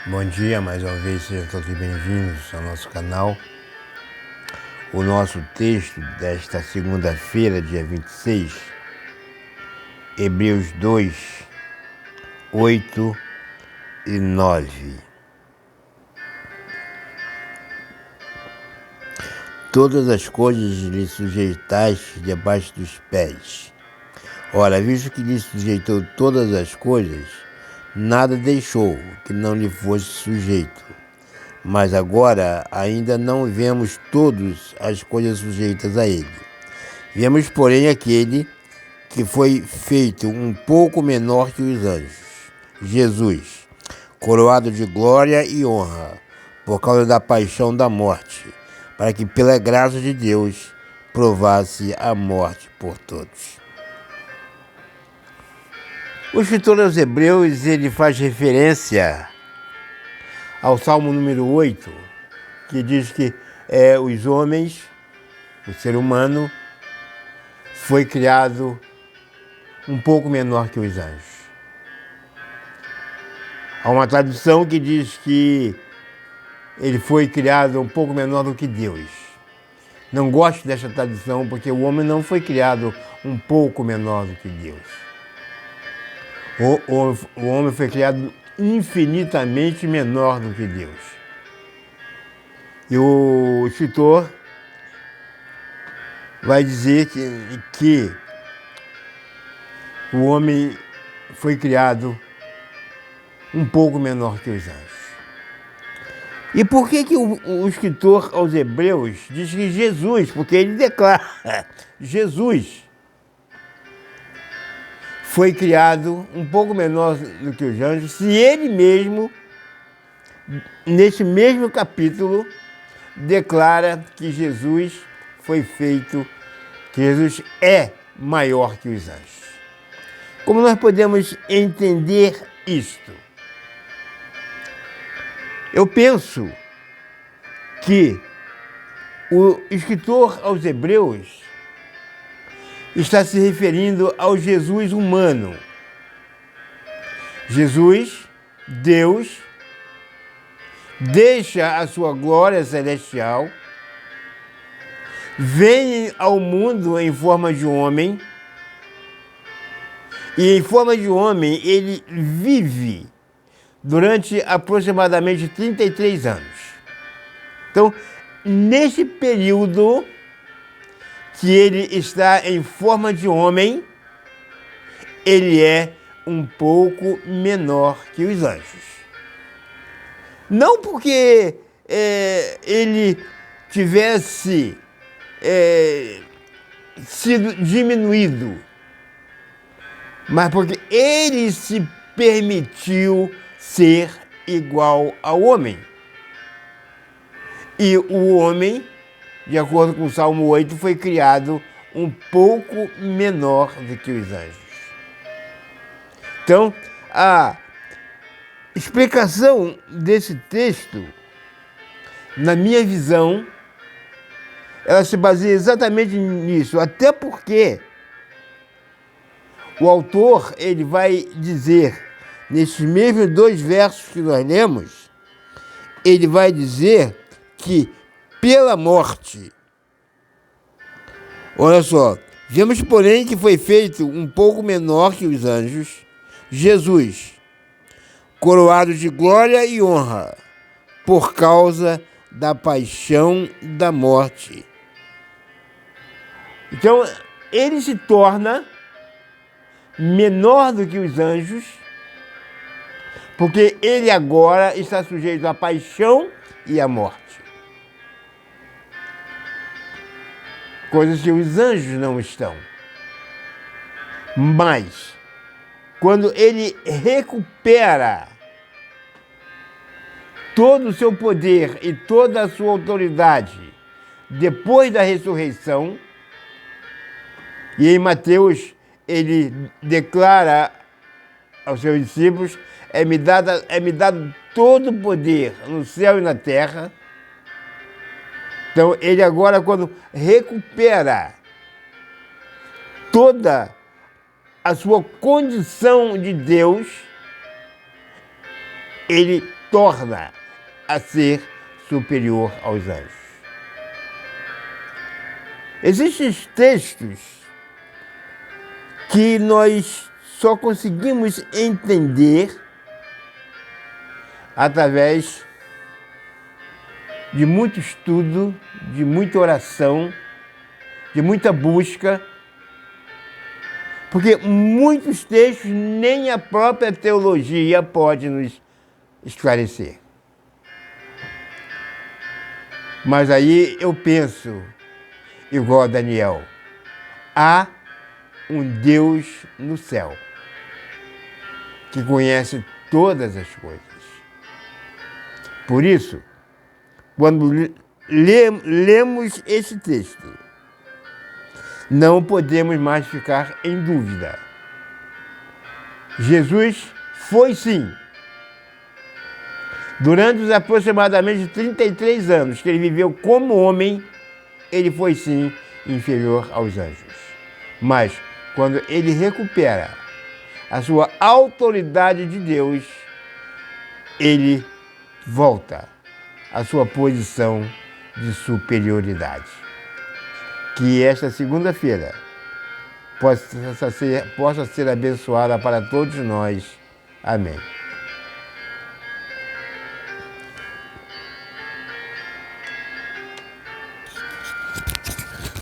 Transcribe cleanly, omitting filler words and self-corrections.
Bom dia, mais uma vez sejam todos bem-vindos ao nosso canal. O nosso texto desta segunda-feira, dia 26, Hebreus 2, 8 e 9. Todas as coisas lhe sujeitaste debaixo dos pés. Ora, visto que lhe sujeitou todas as coisas, nada deixou que não lhe fosse sujeito. Mas agora ainda não vemos todas as coisas sujeitas a ele. Vemos, porém, aquele que foi feito um pouco menor que os anjos, Jesus, coroado de glória e honra, por causa da paixão da morte, para que pela graça de Deus provasse a morte por todos. O escritor aos Hebreus, ele faz referência ao Salmo número 8, que diz que os homens, o ser humano, foi criado um pouco menor que os anjos. Há uma tradução que diz que ele foi criado um pouco menor do que Deus. Não gosto dessa tradução porque o homem não foi criado um pouco menor do que Deus. O homem foi criado infinitamente menor do que Deus. E o escritor vai dizer que o homem foi criado um pouco menor que os anjos. E por que o escritor aos Hebreus diz que Jesus, porque ele declara, Jesus foi criado um pouco menor do que os anjos, se ele mesmo, nesse mesmo capítulo, declara que Jesus foi feito, que Jesus é maior que os anjos. Como nós podemos entender isto? Eu penso que o escritor aos Hebreus está se referindo ao Jesus humano. Jesus, Deus, deixa a sua glória celestial, vem ao mundo em forma de homem, e em forma de homem ele vive durante aproximadamente 33 anos. Então, nesse período que ele está em forma de homem, ele é um pouco menor que os anjos. Não porque ele tivesse sido diminuído, mas porque ele se permitiu ser igual ao homem. E o homem, de acordo com o Salmo 8, foi criado um pouco menor do que os anjos. Então, a explicação desse texto, na minha visão, ela se baseia exatamente nisso, até porque o autor, ele vai dizer, nesses mesmos 2 versos que nós lemos, ele vai dizer que pela morte, olha só, vemos, porém, que foi feito um pouco menor que os anjos, Jesus, coroado de glória e honra, por causa da paixão da morte. Então, ele se torna menor do que os anjos, porque ele agora está sujeito à paixão e à morte. Coisas que os anjos não estão. Mas, quando ele recupera todo o seu poder e toda a sua autoridade depois da ressurreição, e em Mateus ele declara aos seus discípulos, é-me dado todo o poder no céu e na terra. Então, ele agora, quando recupera toda a sua condição de Deus, ele torna a ser superior aos anjos. Existem textos que nós só conseguimos entender através de muito estudo, de muita oração, de muita busca, porque muitos textos nem a própria teologia pode nos esclarecer. Mas aí eu penso, igual a Daniel, há um Deus no céu que conhece todas as coisas. Por isso, quando lemos esse texto, não podemos mais ficar em dúvida. Jesus foi sim, durante os aproximadamente 33 anos que ele viveu como homem, ele foi sim inferior aos anjos. Mas quando ele recupera a sua autoridade de Deus, ele volta à sua posição de superioridade. Que esta segunda-feira possa ser abençoada para todos nós. Amém.